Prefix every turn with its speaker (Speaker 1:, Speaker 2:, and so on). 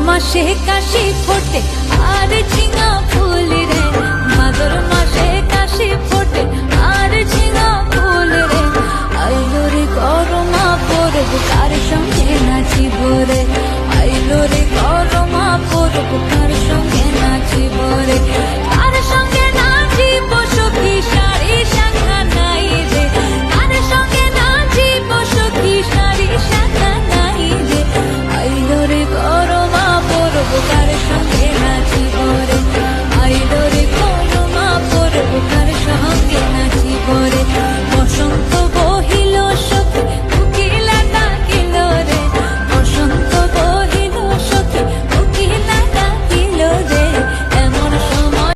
Speaker 1: মাসে কাশি ফোটে আর ঝিঙা ফুল রে, ভাদর মাসে কাশি ফোটে আর ঝিঙা ফুল রে। আইলো রে গরমা পরব কার সঙ্গে নাচিব রে, আইলো রে গরমা পরব কার সঙ্গে নাচিব রে, কার সঙ্গে